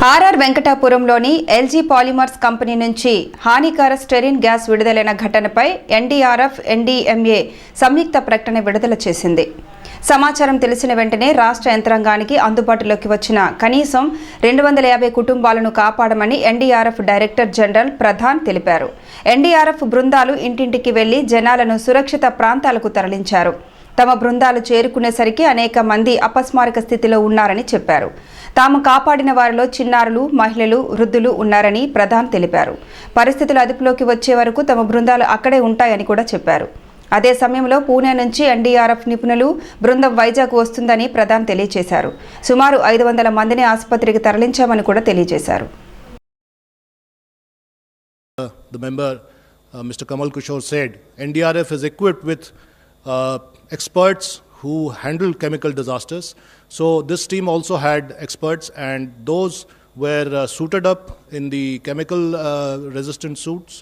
RR వెంకటాపురంలోని LG polymers company నుంచి హానికర styrene gas విడుదలైన ఘటనపై ఎన్డీఆర్ఎఫ్, ఎన్డీఎంఏ సంయుక్త ప్రకటన విడుదల చేసింది. సమాచారం తెలిసిన వెంటనే రాష్ట్ర యంత్రాంగానికి అందుబాటులోకి వచ్చిన కనీసం 250 కుటుంబాలను కాపాడమని ఎన్డీఆర్ఎఫ్ డైరెక్టర్ జనరల్ ప్రధాన్ తెలిపారు. ఎన్డీఆర్ఎఫ్ బృందాలు ఇంటింటికి వెళ్లి జనాలను సురక్షిత ప్రాంతాలకు తరలించారు. తమ బృందాలు చేరుకునేసరికి అనేక మంది అపస్మారక స్థితిలో ఉన్నారని చెప్పారు. తాము కాపాడిన వారిలో చిన్నారులు, మహిళలు, వృద్ధులు ఉన్నారని ప్రధాన్ తెలిపారు. పరిస్థితులు అదుపులోకి వచ్చే వరకు తమ బృందాలు అక్కడే ఉంటాయని కూడా చెప్పారు. అదే సమయంలో పూణే నుంచి ఎన్డీఆర్ఎఫ్ నిపుణులు బృందం వైజాగ్ వస్తుందని ప్రధాన్ తెలియజేశారు. సుమారు 500 మందిని ఆసుపత్రికి తరలించామని కూడా తెలియజేశారు. The member, Mr. Kamal Kishore said, NDRF is equipped with experts who handle chemical disasters. So this team also had experts, and those were suited up in the chemical resistant suits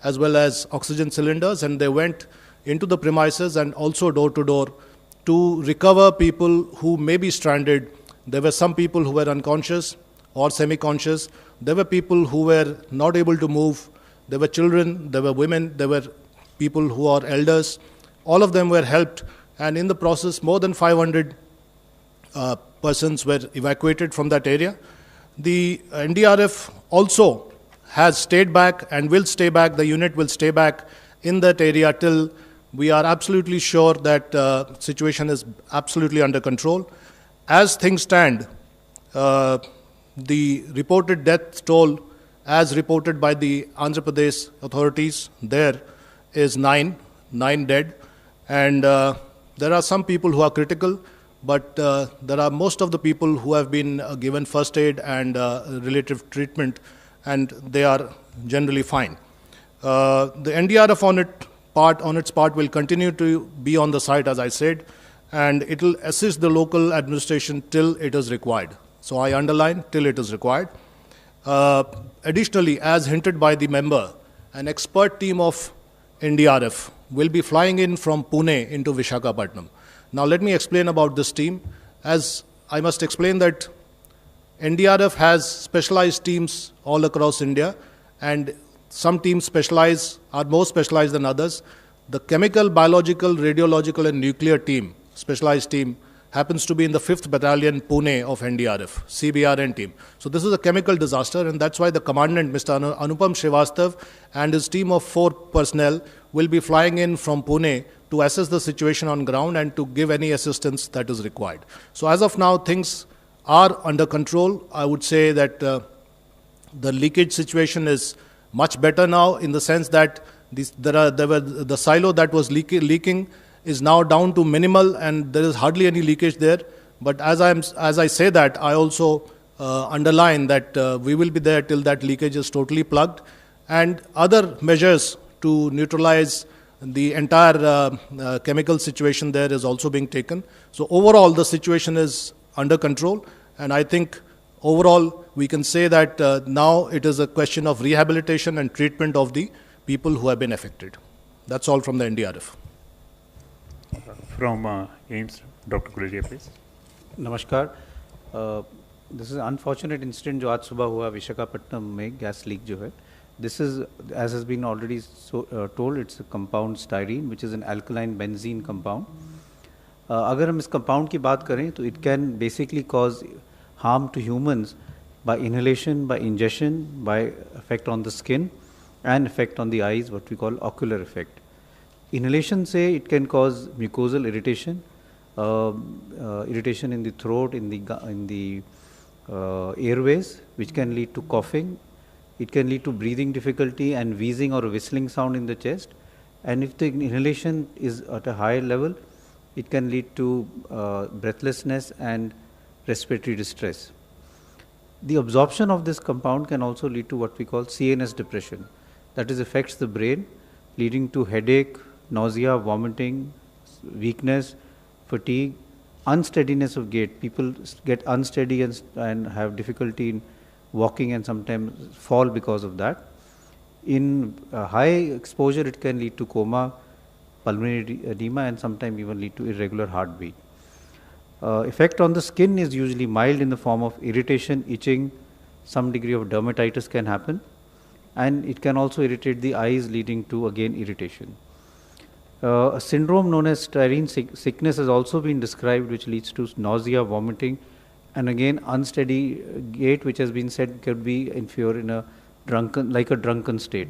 as well as oxygen cylinders, and they went into the premises and also door to door to recover people who may be stranded. There were some people who were unconscious or semi-conscious. There were people who were not able to move. There were children, there were women, there were people who are elders. All of them were helped, and in the process more than 500 persons were evacuated from that area. The NDRF also has stayed back and will stay back. The unit will stay back in that area till we are absolutely sure that situation is absolutely under control. As things stand, the reported death toll as reported by the Andhra Pradesh authorities there is 9 dead, and there are some people who are critical, but there are most of the people who have been given first aid and relative treatment, and they are generally fine. The NDRF on its part will continue to be on the site, as I said, and it will assist the local administration till it is required. So I underline, till it is required. Additionally, as hinted by the member, an expert team of NDRF will be flying in from Pune into Visakhapatnam. Now let me explain about this team. As I must explain that NDRF has specialized teams all across India, and some teams are more specialized than others. The chemical, biological, radiological and nuclear team, specialized team, happens to be in the 5th Battalion Pune of NDRF, CBRN team. So this is a chemical disaster, and that's why the commandant, Mr. Anupam Srivastav, and his team of 4 personnel will be flying in from Pune to assess the situation on ground and to give any assistance that is required. So as of now, things are under control. I would say that the leakage situation is much better now, in the sense that the silo that was leaking is now down to minimal, and there is hardly any leakage there. But as I say that, I also underline that we will be there till that leakage is totally plugged, and other measures to neutralize the entire chemical situation there is also being taken. So overall, the situation is under control, and I think overall we can say that now it is a question of rehabilitation and treatment of the people who have been affected. That's all from the NDRF. From AIMS, Dr. Guleria, please. नमस्कार. This is unfortunate incident जो आज सुबह हुआ विशाखापट्टनम में, gas leak जो है. This is, as has been already told, it's compound styrene which is an alkaline benzene compound. अगर हम इस कंपाउंड की बात करें तो it can basically cause harm to humans by inhalation, by injection, by effect on the skin and effect on the eyes, what we call ocular effect. Inhalation say it can cause mucosal irritation, irritation in the throat, in the airways, which can lead to coughing. It can lead to breathing difficulty and wheezing or whistling sound in the chest. And if the inhalation is at a higher level, it can lead to breathlessness and respiratory distress. The absorption of this compound can also lead to what we call CNS depression. That is, affects the brain, leading to headache, nausea, vomiting, weakness, fatigue, unsteadiness of gait. People get unsteady and have difficulty in walking, and sometimes fall because of that. In high exposure, it can lead to coma, pulmonary edema, and sometimes even lead to irregular heartbeat. Effect on the skin is usually mild in the form of irritation, itching, some degree of dermatitis can happen, and it can also irritate the eyes, leading to again irritation. A syndrome known as styrene sickness has also been described, which leads to nausea, vomiting, and again unsteady gait, which has been said could be if you're in a drunken state.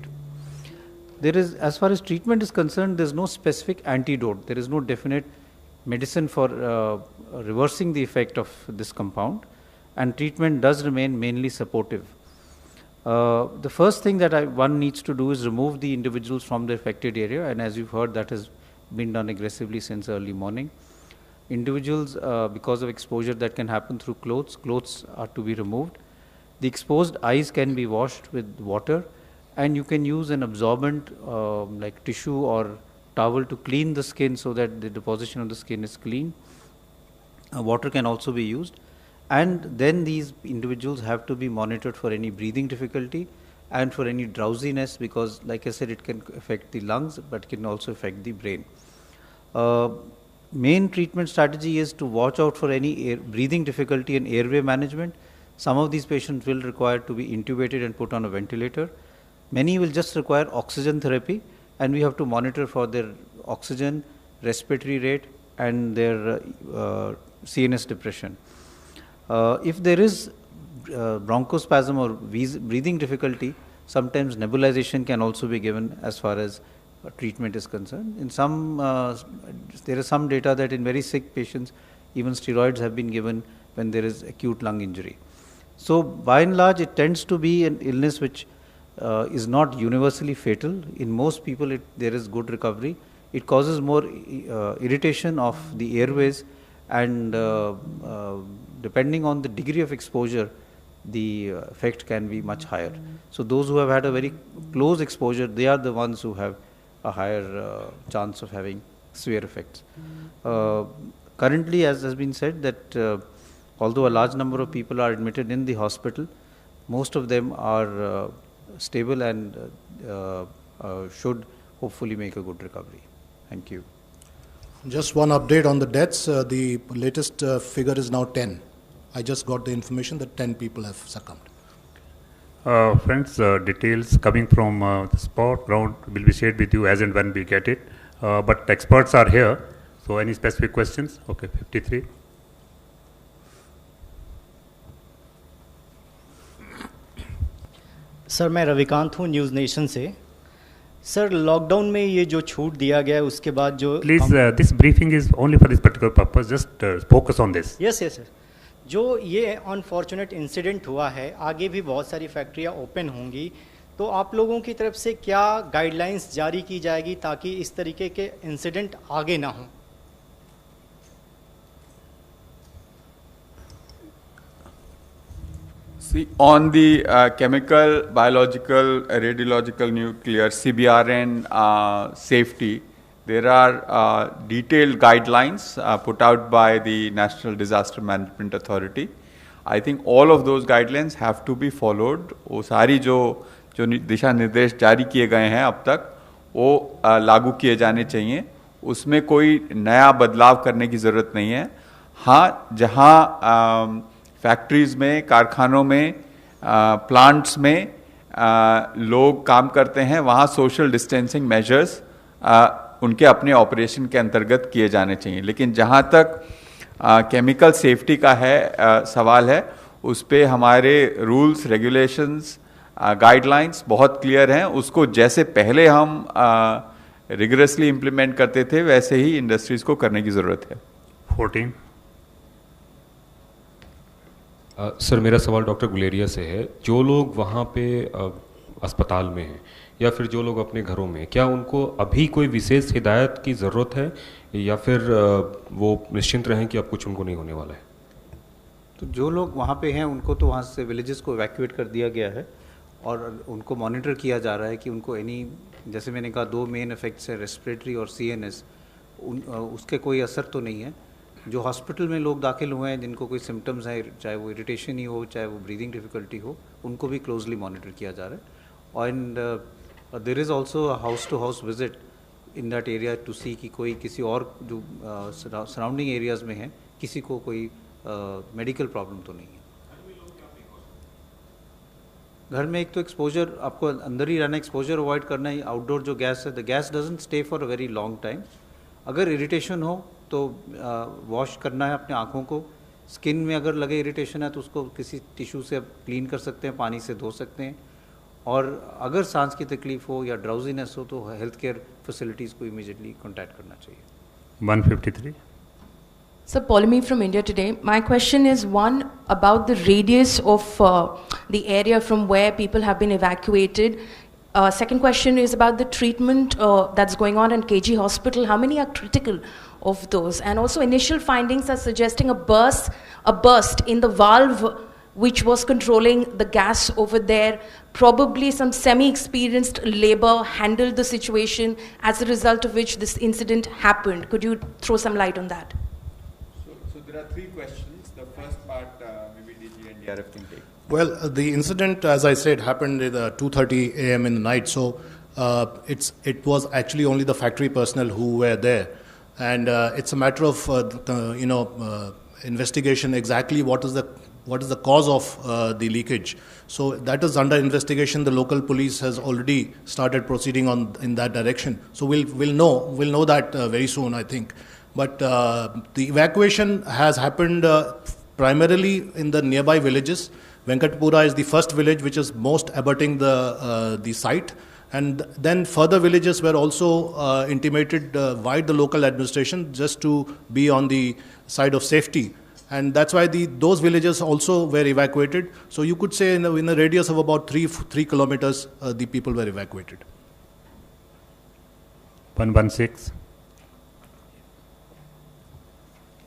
There is, as far as treatment is concerned, there is no specific antidote. There is no definite medicine for reversing the effect of this compound, and treatment does remain mainly supportive. The first thing that one needs to do is remove the individuals from the affected area, and as you've heard, that has been done aggressively since early morning. Individuals, because of exposure that can happen through clothes are to be removed. The exposed eyes can be washed with water, and you can use an absorbent like tissue or towel to clean the skin so that the deposition of the skin is clean. Water can also be used, and then these individuals have to be monitored for any breathing difficulty and for any drowsiness, because like I said, it can affect the lungs but can also affect the brain. Main treatment strategy is to watch out for any breathing difficulty and airway management. Some of these patients will require to be intubated and put on a ventilator. Many will just require oxygen therapy, and we have to monitor for their oxygen, respiratory rate, and their CNS depression. If there is bronchospasm or breathing difficulty, sometimes nebulization can also be given as far as treatment is concerned. In some, there is some data that in very sick patients, even steroids have been given when there is acute lung injury. So by and large, it tends to be an illness which is not universally fatal. In most people, there is good recovery. It causes more irritation of the airways, and depending on the degree of exposure, the effect can be much higher. So those who have had a very close exposure, they are the ones who have a higher chance of having severe effects. Currently, as has been said, that although a large number of people are admitted in the hospital, most of them are stable and should hopefully make a good recovery. Thank you. Just one update on the deaths. The latest figure is now 10. I just got the information that 10 people have succumbed. Friends, details coming from the spot ground will be shared with you as and when we get it. But experts are here. So any specific questions? Okay, 53. Sir मैं रविकांत हूँ news nation से। Sir lockdown में ये जो छूट दिया गया है उसके बाद जो please this briefing is only for this particular purpose, just focus on this. Yes yes sir, जो ये अनफॉर्चुनेट इंसिडेंट हुआ है, आगे भी बहुत सारी फैक्ट्रियाँ ओपन होंगी, तो आप लोगों की तरफ से क्या गाइडलाइंस जारी की जाएगी ताकि इस तरीके के इंसिडेंट आगे ना हों? See, on the chemical, biological, radiological, nuclear, CBRN safety, there are detailed guidelines put out by the National Disaster Management Authority. I think all of those guidelines have to be followed. वो सारी जो दिशा निर्देश जारी किए गए हैं अब तक, वो लागू किए जाने चाहिए. उसमें कोई नया बदलाव करने की ज़रूरत नहीं है. हाँ, जहाँ फैक्ट्रीज में, कारखानों में, प्लांट्स में लोग काम करते हैं, वहाँ सोशल डिस्टेंसिंग मेजर्स उनके अपने ऑपरेशन के अंतर्गत किए जाने चाहिए. लेकिन जहाँ तक केमिकल सेफ्टी का है सवाल है, उस पे हमारे रूल्स, रेगुलेशंस, गाइडलाइंस बहुत क्लियर हैं. उसको जैसे पहले हम रिगरसली इम्प्लीमेंट करते थे, वैसे ही इंडस्ट्रीज को करने की ज़रूरत है. 14. सर मेरा सवाल डॉक्टर गुलेरिया से है. जो लोग वहाँ पे अस्पताल में हैं या फिर जो लोग अपने घरों में, क्या उनको अभी कोई विशेष हिदायत की ज़रूरत है या फिर वो निश्चिंत रहें कि अब कुछ उनको नहीं होने वाला है? तो जो लोग वहाँ पे हैं उनको तो वहाँ से विलेजेस को इवैक्यूएट कर दिया गया है और उनको मॉनिटर किया जा रहा है कि उनको जैसे मैंने कहा, 2 मेन इफेक्ट्स है, रेस्पिरेटरी और CNS, उसके कोई असर तो नहीं है. जो हॉस्पिटल में लोग दाखिल हुए हैं जिनको कोई सिम्टम्स हैं, चाहे वो इरिटेशन ही हो, चाहे वो ब्रीदिंग डिफ़िकल्टी हो, उनको भी क्लोजली मॉनिटर किया जा रहा है. And there is also house to house visit in that area to see कि कोई किसी और जो सराउंडिंग एरियाज़ में है, किसी को कोई मेडिकल प्रॉब्लम तो नहीं है. घर में एक तो एक्सपोजर आपको अंदर ही रहना, एक्सपोजर अवॉइड करना है। आउटडोर जो गैस है, the gas doesn't stay for a very long time. अगर इरिटेशन हो तो वॉश करना है अपने आँखों को। स्किन में अगर लगे इरिटेशन है तो उसको किसी टिश्यू से क्लीन कर सकते हैं, पानी से धो सकते हैं। और अगर सांस की तकलीफ हो या ड्राउजीनेस हो तो हेल्थ केयर फैसिलिटीज़ को इमीडिएटली कॉन्टैक्ट करना चाहिए। 153. So, Polemy from India Today. My question is one about the radius of the area from where people have been evacuated. Second question is about the treatment that's going on in KG Hospital. How many are critical of those? And also, initial findings are suggesting a burst in the valve which was controlling the gas over there. Probably some semi-experienced labor handled the situation, as a result of which this incident happened. Could you throw some light on that? So there are three questions. The first part, maybe DG and DRF can take. Well, the incident, as I said, happened at 2:30 a.m. in the night. So it was actually only the factory personnel who were there, and it's a matter of investigation exactly what is the cause of the leakage. So that is under investigation. The local police has already started proceeding in that direction. So we'll know that very soon, I think. But the evacuation has happened primarily in the nearby villages. Venkatpura is the first village which is most abutting the site, and then further villages were also intimated by the local administration just to be on the side of safety. And that's why those villages also were evacuated. So you could say in a radius of about 3 kilometers, the people were evacuated. 116.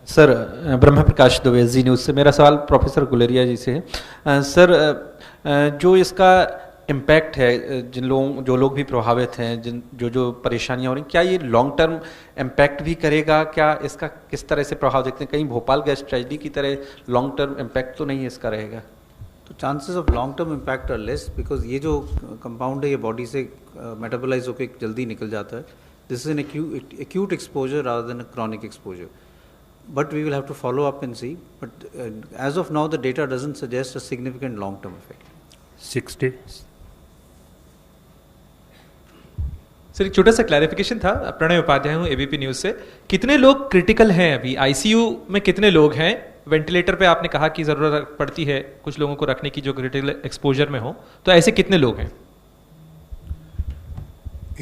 Sir, Brahma Prakash Dubey, ji news से। मेरा सवाल professor Guleria जी से है। Sir, जो इसका impact है, जो लोग भी प्रभावित हैं, जो परेशानियां हो रही, क्या ये लॉन्ग टर्म इम्पैक्ट भी करेगा? क्या इसका किस तरह से प्रभाव देखते हैं? कहीं भोपाल गैस ट्रेजेडी की तरह लॉन्ग टर्म इम्पैक्ट तो नहीं इसका रहेगा? तो chances of long term impact are less, because ये जो कंपाउंड है ये बॉडी से मेटाबोलाइज होकर जल्दी निकल जाता है। This is an acute exposure rather than a chronic exposure, but we will have to follow up and see. But as of now, the data doesn't suggest a significant long-term effect. 60. Sir, एक छोटा सा clarification था। प्रणय उपाध्याय हूँ, ABP News से। कितने लोग critical हैं अभी? आईसीयू में कितने लोग हैं? वेंटिलेटर पे आपने कहा कि ज़रूरत पड़ती है कुछ लोगों को रखने की जो क्रिटिकल एक्सपोजर में हो, तो ऐसे कितने लोग हैं?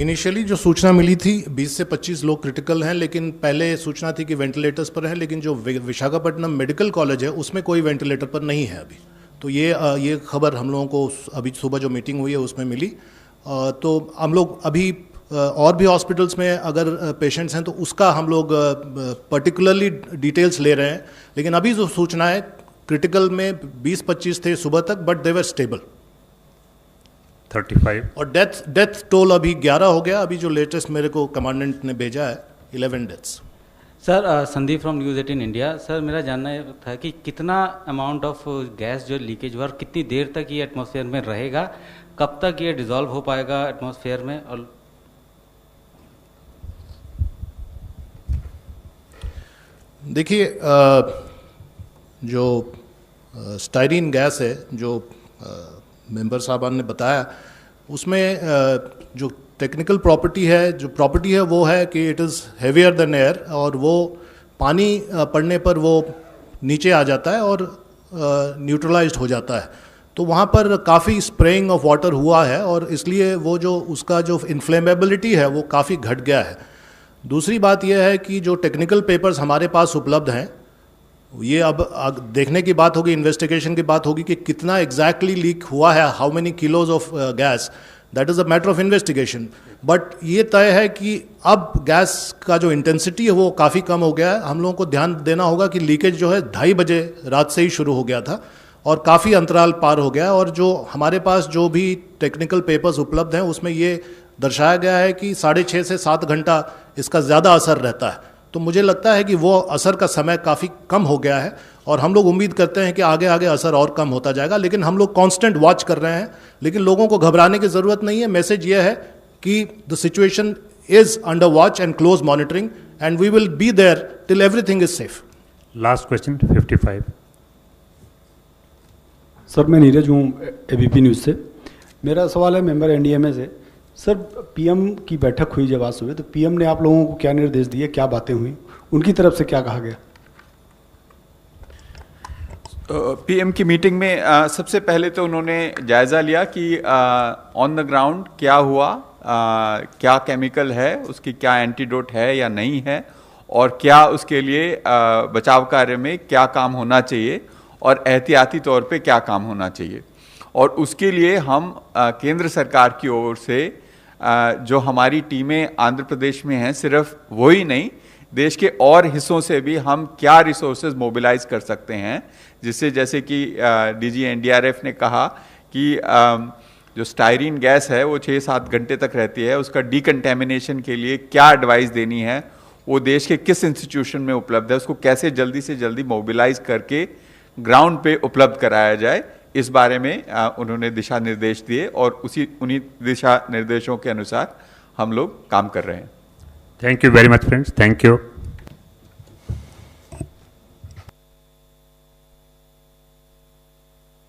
इनिशियली जो सूचना मिली थी 20 से 25 लोग क्रिटिकल हैं, लेकिन पहले सूचना थी कि वेंटिलेटर्स पर हैं, लेकिन जो विशाखापट्टनम मेडिकल कॉलेज है उसमें कोई वेंटिलेटर पर नहीं है अभी। तो ये खबर हम लोगों को अभी सुबह जो मीटिंग हुई है उसमें मिली। तो हम लोग अभी और भी हॉस्पिटल्स में अगर पेशेंट्स हैं तो उसका हम लोग पर्टिकुलरली डिटेल्स ले रहे हैं, लेकिन अभी जो सूचना है क्रिटिकल में 20-25 थे सुबह तक, बट दे वर स्टेबल। 35. और डेथ टोल अभी 11 हो गया। अभी जो लेटेस्ट मेरे को कमांडेंट ने भेजा है 11 deaths. Sir, Sandeep from news 18 India. Sir, मेरा जानना था कि कितना अमाउंट ऑफ गैस जो लीकेज हुआ और कितनी देर तक ये एटमॉस्फेयर में रहेगा, कब तक ये डिसॉल्व हो पाएगा एटमॉस्फेयर में? और देखिए, जो स्टाइरीन गैस है जो मेंबर साहबान ने बताया, उसमें जो टेक्निकल प्रॉपर्टी है वो है कि it is heavier than air, और वो पानी पड़ने पर वो नीचे आ जाता है और न्यूट्रलाइज्ड हो जाता है। तो वहाँ पर काफ़ी स्प्रेइंग ऑफ वाटर हुआ है और इसलिए वो जो उसका जो इन्फ्लेमेबिलिटी है वो काफ़ी घट गया है। दूसरी बात यह है कि जो टेक्निकल पेपर्स हमारे पास उपलब्ध हैं, ये अब देखने की बात होगी, इन्वेस्टिगेशन की बात होगी कि कितना एग्जैक्टली लीक हुआ है, how many kilos of gas, that is a matter of investigation. But ये तय है कि अब गैस का जो इंटेंसिटी है वो काफ़ी कम हो गया है। हम लोगों को ध्यान देना होगा कि लीकेज जो है 2:30 बजे रात से ही शुरू हो गया था और काफ़ी अंतराल पार हो गया, और जो हमारे पास जो भी टेक्निकल पेपर्स उपलब्ध हैं उसमें ये दर्शाया गया है कि 6.5 से 7 घंटा इसका ज़्यादा असर रहता है। तो मुझे लगता है कि वो असर का समय काफ़ी कम हो गया है और हम लोग उम्मीद करते हैं कि आगे आगे असर और कम होता जाएगा, लेकिन हम लोग कांस्टेंट वॉच कर रहे हैं। लेकिन लोगों को घबराने की ज़रूरत नहीं है। मैसेज ये है कि the situation is under watch and close monitoring and we will be there till everything is safe. Last question 55. Sir, मैं नीरज हूँ, एबीपी न्यूज़ से। मेरा सवाल है मेंबर एनडीएमए से। सर, पीएम की बैठक हुई जब आज सुबह, तो पीएम ने आप लोगों को क्या निर्देश दिए, क्या बातें हुई, उनकी तरफ से क्या कहा गया? पीएम की मीटिंग में सबसे पहले तो उन्होंने जायज़ा लिया कि ऑन द ग्राउंड क्या हुआ, क्या केमिकल है, उसकी क्या एंटीडोट है या नहीं है, और क्या उसके लिए बचाव कार्य में क्या काम होना चाहिए और एहतियाती तौर पे क्या काम होना चाहिए। और उसके लिए हम केंद्र सरकार की ओर से जो हमारी टीमें आंध्र प्रदेश में हैं, सिर्फ वही नहीं, देश के और हिस्सों से भी हम क्या रिसोर्सेज मोबिलाइज कर सकते हैं, जिससे जैसे कि डीजी एनडीआरएफ ने कहा कि जो स्टायरीन गैस है वो 6-7 घंटे तक रहती है, उसका डीकंटेमिनेशन के लिए क्या एडवाइस देनी है, वो देश के किस इंस्टीट्यूशन में उपलब्ध है, उसको कैसे जल्दी से जल्दी मोबिलाइज करके ग्राउंड पे उपलब्ध कराया जाए, इस बारे में उन्होंने दिशा निर्देश दिए और उन्हीं दिशा निर्देशों के अनुसार हम लोग काम कर रहे हैं। Thank you very much, friends. Thank you.